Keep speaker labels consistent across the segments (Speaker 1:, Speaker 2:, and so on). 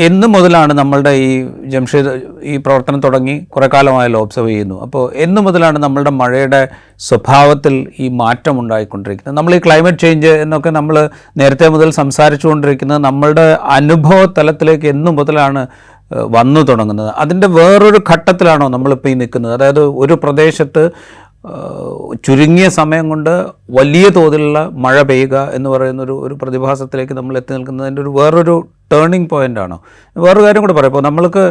Speaker 1: എന്ന് മുതലാണ് നമ്മളുടെ ഈ ജംഷീദ് ഈ പ്രവർത്തനം തുടങ്ങി കുറേ കാലമായല്ലോ ഒബ്സർവ് ചെയ്യുന്നു. അപ്പോൾ എന്ന് മുതലാണ് നമ്മളുടെ മഴയുടെ സ്വഭാവത്തിൽ ഈ മാറ്റം ഉണ്ടായിക്കൊണ്ടിരിക്കുന്നത്? നമ്മൾ ഈ ക്ലൈമറ്റ് ചേഞ്ച് എന്നൊക്കെ നമ്മൾ നേരത്തെ മുതൽ സംസാരിച്ചു കൊണ്ടിരിക്കുന്നത് നമ്മളുടെ അനുഭവ തലത്തിലേക്ക് എന്ന് മുതലാണ് വന്നു തുടങ്ങുന്നത്? അതിൻ്റെ വേറൊരു ഘട്ടത്തിലാണോ നമ്മളിപ്പോൾ ഈ നിൽക്കുന്നത്? അതായത് ഒരു പ്രദേശത്ത് ചുരുങ്ങിയ സമയം കൊണ്ട് വലിയ തോതിലുള്ള മഴ പെയ്യുക എന്ന് പറയുന്ന ഒരു പ്രതിഭാസത്തിലേക്ക് നമ്മൾ എത്തി നിൽക്കുന്നതിൻ്റെ ഒരു വേറൊരു ടേണിംഗ് പോയിൻ്റ് ആണോ? വേറൊരു കാര്യം കൂടെ പറയാം. ഇപ്പോൾ നമ്മൾക്ക്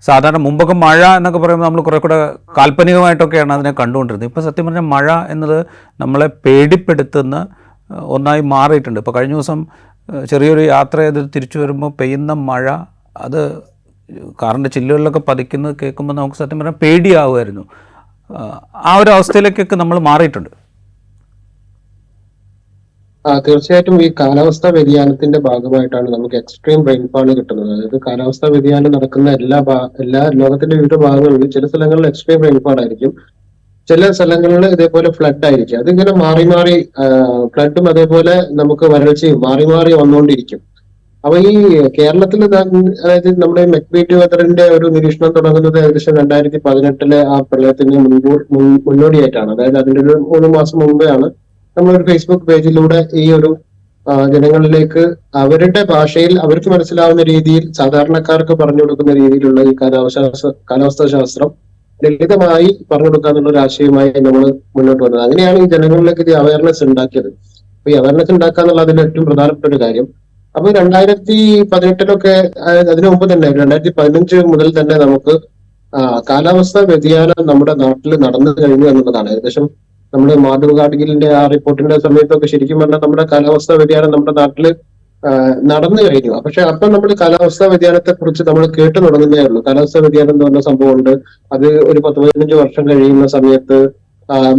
Speaker 1: സാധാരണ മുമ്പൊക്കെ മഴ എന്നൊക്കെ പറയുമ്പോൾ നമ്മൾ കുറേ കൂടെ കാൽപ്പനികമായിട്ടൊക്കെയാണ് അതിനെ കണ്ടുകൊണ്ടിരുന്നത്. ഇപ്പോൾ സത്യം പറഞ്ഞാൽ മഴ എന്നത് നമ്മളെ പേടിപ്പെടുത്തുന്ന ഒന്നായി മാറിയിട്ടുണ്ട്. ഇപ്പോൾ കഴിഞ്ഞ ദിവസം ചെറിയൊരു യാത്ര ചെയ്ത് തിരിച്ചു വരുമ്പോൾ പെയ്യുന്ന മഴ, അത് കാറിൻ്റെ ചില്ലുകളിലൊക്കെ പതിക്കുന്നത് കേൾക്കുമ്പോൾ നമുക്ക് സത്യം പറഞ്ഞാൽ പേടിയാവുമായിരുന്നു. ആ ഒരു അവസ്ഥയിലേക്കൊക്കെ നമ്മൾ മാറിയിട്ടുണ്ട്.
Speaker 2: തീർച്ചയായിട്ടും ഈ കാലാവസ്ഥാ വ്യതിയാനത്തിന്റെ ഭാഗമായിട്ടാണ് നമുക്ക് എക്സ്ട്രീം റെയിൻഫാൾ കിട്ടുന്നത്. അതായത് കാലാവസ്ഥാ വ്യതിയാനം നടക്കുന്ന എല്ലാ ലോകത്തിന്റെ വിവിധ ഭാഗങ്ങളിലും ചില സ്ഥലങ്ങളിൽ എക്സ്ട്രീം റെയിൻഫാൾ ആയിരിക്കും, ചില സ്ഥലങ്ങളിൽ ഇതേപോലെ ഫ്ലഡ് ആയിരിക്കും. അതിങ്ങനെ മാറി മാറി ഫ്ലഡും അതേപോലെ നമുക്ക് വരൾച്ചയും മാറി മാറി വന്നുകൊണ്ടിരിക്കും. അപ്പൊ ഈ കേരളത്തിൽ അതായത് നമ്മുടെ മെക്ബീറ്റ് വെതറിന്റെ ഒരു നിരീക്ഷണം തുടങ്ങുന്നത് ഏകദേശം 2018 ആ പ്രളയത്തിന് മുന്നോടിയായിട്ടാണ്. അതായത് അതിന്റെ ഒരു 3 മാസം മുമ്പെയാണ് നമ്മളൊരു ഫേസ്ബുക്ക് പേജിലൂടെ ഈ ഒരു ജനങ്ങളിലേക്ക് അവരുടെ ഭാഷയിൽ അവർക്ക് മനസ്സിലാവുന്ന രീതിയിൽ സാധാരണക്കാർക്ക് പറഞ്ഞു കൊടുക്കുന്ന രീതിയിലുള്ള ഈ കാലാവസ്ഥാ ശാസ്ത്രം ലളിതമായി പറഞ്ഞു കൊടുക്കുക എന്നുള്ള ഒരു ആശയമായി നമ്മൾ മുന്നോട്ട് വന്നത്. അങ്ങനെയാണ് ഈ ജനങ്ങളിലേക്ക് ഇത് അവയർനെസ് ഉണ്ടാക്കിയത്. അപ്പൊ ഈ അവയർനെസ് ഉണ്ടാക്കുക എന്നുള്ള അതിന്റെ ഏറ്റവും പ്രധാനപ്പെട്ട ഒരു കാര്യം. അപ്പൊ 2018 അതിനു മുമ്പ് തന്നെ 2015 മുതൽ തന്നെ നമുക്ക് കാലാവസ്ഥാ വ്യതിയാനം നമ്മുടെ നാട്ടിൽ നടന്നു കഴിഞ്ഞു എന്നുള്ളതാണ്. ഏകദേശം നമ്മുടെ മാധവ് ഗാഡ്ഗിലിന്റെ ആ റിപ്പോർട്ടിന്റെ സമയത്തൊക്കെ ശരിക്കും പറഞ്ഞാൽ നമ്മുടെ കാലാവസ്ഥാ വ്യതിയാനം നമ്മുടെ നാട്ടിൽ നടന്നു കഴിഞ്ഞു. പക്ഷെ അപ്പൊ നമ്മൾ കാലാവസ്ഥാ വ്യതിയാനത്തെ കുറിച്ച് നമ്മൾ കേട്ടു തുടങ്ങുന്നേ ഉള്ളൂ. കാലാവസ്ഥാ വ്യതിയാനം എന്ന് പറഞ്ഞ സംഭവമുണ്ട്, അത് ഒരു 10-15 വർഷം കഴിയുന്ന സമയത്ത്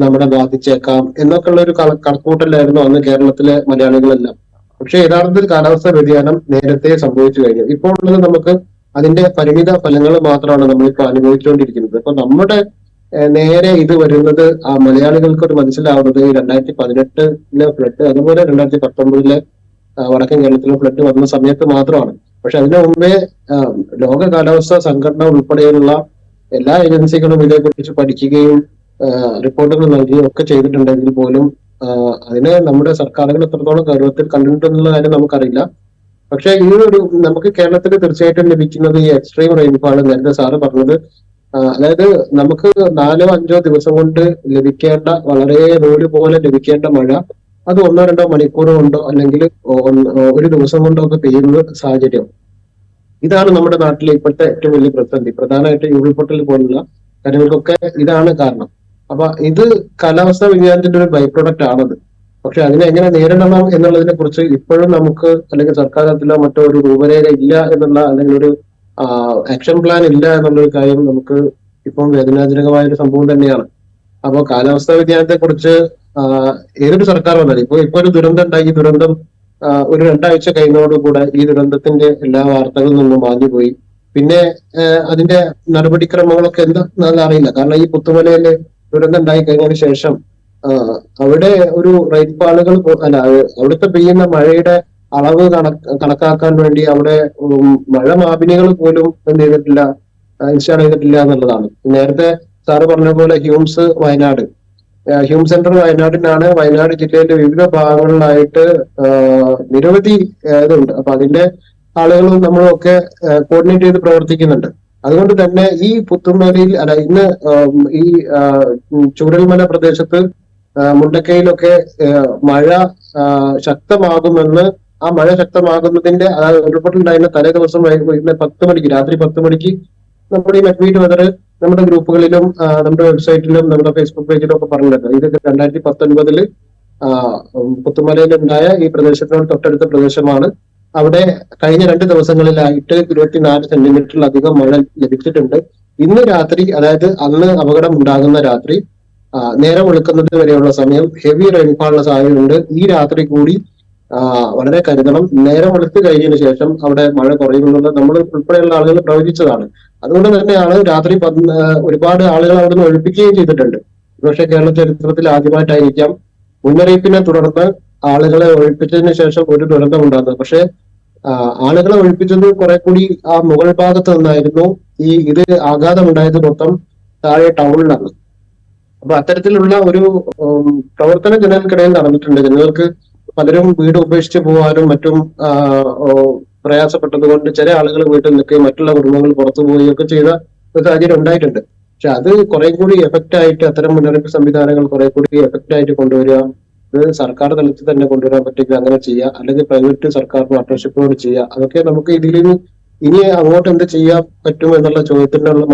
Speaker 2: നമ്മളെ ബാധിച്ചേക്കാം എന്നൊക്കെയുള്ള ഒരു കണക്കൂട്ടലായിരുന്നു അന്ന് കേരളത്തിലെ മലയാളികളെല്ലാം. പക്ഷെ യഥാർത്ഥത്തിൽ കാലാവസ്ഥാ വ്യതിയാനം നേരത്തെ സംഭവിച്ചു കഴിഞ്ഞു. ഇപ്പോൾ ഉള്ളത് നമുക്ക് അതിന്റെ പരിമിത ഫലങ്ങൾ മാത്രമാണ് നമ്മളിപ്പോൾ അനുഭവിച്ചുകൊണ്ടിരിക്കുന്നത്. അപ്പൊ നമ്മുടെ നേരെ ഇത് വരുന്നത് മലയാളികൾക്ക് ഒരു മനസ്സിലാവുന്നത് 2018 ഫ്ലഡ്, അതുപോലെ 2019 വടക്കൻ കേരളത്തിലെ ഫ്ലഡ് വന്ന സമയത്ത് മാത്രമാണ്. പക്ഷെ അതിനു മുമ്പേ ലോക കാലാവസ്ഥാ സംഘടന ഉൾപ്പെടെയുള്ള എല്ലാ ഏജൻസികളും ഇതേക്കുറിച്ച് പഠിക്കുകയും റിപ്പോർട്ടുകൾ നൽകുകയും ഒക്കെ ചെയ്തിട്ടുണ്ടെങ്കിൽ പോലും അതിനെ നമ്മുടെ സർക്കാരുകൾ എത്രത്തോളം ഗൗരവത്തിൽ കണ്ടിട്ടുള്ള കാര്യം നമുക്കറിയില്ല. പക്ഷെ ഈ ഒരു നമുക്ക് കേരളത്തിൽ തീർച്ചയായിട്ടും ലഭിക്കുന്നത് ഈ എക്സ്ട്രീം റെയിൻഫാൾ, നേരത്തെ സാറ് പറഞ്ഞത്, അതായത് നമുക്ക് 4-5 ദിവസം കൊണ്ട് ലഭിക്കേണ്ട, വളരെ നൂല് പോലെ ലഭിക്കേണ്ട മഴ അത് 1-2 മണിക്കൂർ കൊണ്ടോ അല്ലെങ്കിൽ ഒരു ദിവസം കൊണ്ടോ ഒക്കെ പെയ്യുന്ന സാഹചര്യം. ഇതാണ് നമ്മുടെ നാട്ടിലെ ഇപ്പോഴത്തെ ഏറ്റവും വലിയ പ്രതിസന്ധി. പ്രധാനമായിട്ട് ഉരുൾപൊട്ടൽ പോലുള്ള കാര്യങ്ങൾക്കൊക്കെ ഇതാണ് കാരണം. അപ്പൊ ഇത് കാലാവസ്ഥാ വ്യതിയാനത്തിന്റെ ഒരു ബൈ പ്രൊഡക്റ്റ് ആണത്. പക്ഷെ അതിനെ എങ്ങനെ നേരിടണം എന്നുള്ളതിനെ കുറിച്ച് ഇപ്പോഴും നമുക്ക് അല്ലെങ്കിൽ സർക്കാർ തലത്തിലോ മറ്റോ ഒരു രൂപരേഖ ഇല്ല എന്നുള്ള, അല്ലെങ്കിൽ ഒരു ആക്ഷൻ പ്ലാൻ ഇല്ല എന്നുള്ളൊരു കാര്യം നമുക്ക് ഇപ്പം വേദനാജനകമായ ഒരു സംഭവം തന്നെയാണ്. അപ്പൊ കാലാവസ്ഥാ വ്യതിയാനത്തെ കുറിച്ച് ഏതൊരു സർക്കാർ വന്നാലും ഇപ്പൊ ഒരു ദുരന്തം ഉണ്ടായി, ഈ ദുരന്തം ഒരു 2 ആഴ്ച കഴിഞ്ഞതോടുകൂടെ ഈ ദുരന്തത്തിന്റെ എല്ലാ വാർത്തകളിൽ നിന്നും മാഞ്ഞുപോയി. പിന്നെ അതിന്റെ നടപടിക്രമങ്ങളൊക്കെ എന്താണെന്ന് അറിയില്ല. കാരണം ഈ പുത്തുമലയില് ദുരന്തം ഉണ്ടായി കഴിഞ്ഞതിന് ശേഷം അവിടെ ഒരു റെയിൻഫാളുകൾ അല്ല, അവിടുത്തെ പെയ്യുന്ന മഴയുടെ അളവ് കണക്കാക്കാൻ വേണ്ടി അവിടെ മഴ മാപിനികൾ പോലും എന്ത് ചെയ്തിട്ടില്ല, ഇൻസ്റ്റാൾ ചെയ്തിട്ടില്ല എന്നുള്ളതാണ്. നേരത്തെ സാറ് പറഞ്ഞ പോലെ ഹ്യൂം സെന്റർ വയനാടിനാണ്. വയനാട് ജില്ലയിലെ വിവിധ ഭാഗങ്ങളിലായിട്ട് നിരവധി ഇതുണ്ട്. അപ്പൊ അതിന്റെ ആളുകളും നമ്മളും ഒക്കെ കോർഡിനേറ്റ് ചെയ്ത് പ്രവർത്തിക്കുന്നുണ്ട്. അതുകൊണ്ട് തന്നെ ഈ പുത്തുമലയിൽ ഇന്ന് ഈ ചൂരൽമല പ്രദേശത്ത് മുണ്ടക്കയിലൊക്കെ മഴ ശക്തമാകുമെന്ന്, ആ മഴ ശക്തമാകുന്നതിന്റെ ഉരുൾപൊട്ടലുണ്ടായിരുന്ന തലേ ദിവസം 10 മണിക്ക്, രാത്രി 10 മണിക്ക് നമ്മുടെ ഈ മെക്ബീറ്റ് വെതർ നമ്മുടെ ഗ്രൂപ്പുകളിലും നമ്മുടെ വെബ്സൈറ്റിലും നമ്മുടെ ഫേസ്ബുക്ക് പേജിലും ഒക്കെ പറഞ്ഞിട്ടുണ്ട്. ഇത് 2019 പുത്തുമലയിലുണ്ടായ ഈ പ്രദേശത്തിനോട് തൊട്ടടുത്ത പ്രദേശമാണ്. അവിടെ കഴിഞ്ഞ 2 ദിവസങ്ങളിലായിട്ട് 24 സെന്റിമീറ്ററിലധികം മഴ ലഭിച്ചിട്ടുണ്ട്. ഇന്ന് രാത്രി, അതായത് അന്ന് അപകടം ഉണ്ടാകുന്ന രാത്രി നേരം വെളുക്കുന്നത് വരെയുള്ള സമയം ഹെവി റെയിൻഫാളിന് സാധ്യതയുണ്ട്. ഈ രാത്രി കൂടി വളരെ കരുതണം. നേരം വെളുത്ത് കഴിഞ്ഞതിന് ശേഷം അവിടെ മഴ കുറയുമെന്നുള്ളത് നമ്മൾ ഉൾപ്പെടെയുള്ള ആളുകൾ പ്രവചിച്ചതാണ്. അതുകൊണ്ട് തന്നെയാണ് രാത്രി ഒരുപാട് ആളുകൾ അവിടെ നിന്ന് ഒഴിപ്പിക്കുകയും ചെയ്തിട്ടുണ്ട്. പക്ഷേ കേരള ചരിത്രത്തിൽ ആദ്യമായിട്ടായിരിക്കാം മുന്നറിയിപ്പിനെ തുടർന്ന് ആളുകളെ ഒഴിപ്പിച്ചതിന് ശേഷം ഒരു ദുരന്തം ഉണ്ടാകുന്നത്. പക്ഷേ ആളുകളെ ഒഴിപ്പിച്ചത് കുറെ കൂടി ആ മുകൾ ഭാഗത്ത് നിന്നായിരുന്നു. ഇത് ആഘാതം ഉണ്ടായത് മൊത്തം താഴെ ടൗണിലാണ്. അപ്പൊ അത്തരത്തിലുള്ള ഒരു പ്രവർത്തനം ജനങ്ങൾക്കിടയിൽ നടന്നിട്ടുണ്ട്. ജനങ്ങൾക്ക് പലരും വീട് ഉപേക്ഷിച്ച് പോകാനും മറ്റും പ്രയാസപ്പെട്ടത് കൊണ്ട് ചില ആളുകൾ വീട്ടിൽ നിൽക്കുകയും മറ്റുള്ള കുടുംബങ്ങൾ പുറത്തു പോവുകയൊക്കെ ചെയ്ത ഒരു സാഹചര്യം ഉണ്ടായിട്ടുണ്ട്. പക്ഷെ അത് കുറെ കൂടി എഫക്റ്റ് ആയിട്ട് അത്തരം മുന്നറിയിപ്പ് സംവിധാനങ്ങൾ കുറെ കൂടി എഫക്റ്റ് ആയിട്ട് കൊണ്ടുവരിക, ഇത് സർക്കാർ തലത്തിൽ തന്നെ കൊണ്ടുവരാൻ പറ്റുമെങ്കിൽ അങ്ങനെ ചെയ്യുക, അല്ലെങ്കിൽ പ്രൈവറ്റ് സർക്കാർ പാർട്ട്ണർഷിപ്പോട് ചെയ്യുക. അതൊക്കെ നമുക്ക് ഇതിൽ ഇനി അങ്ങോട്ട് എന്ത് ചെയ്യാൻ പറ്റും എന്നുള്ള ചോദ്യത്തിനുള്ള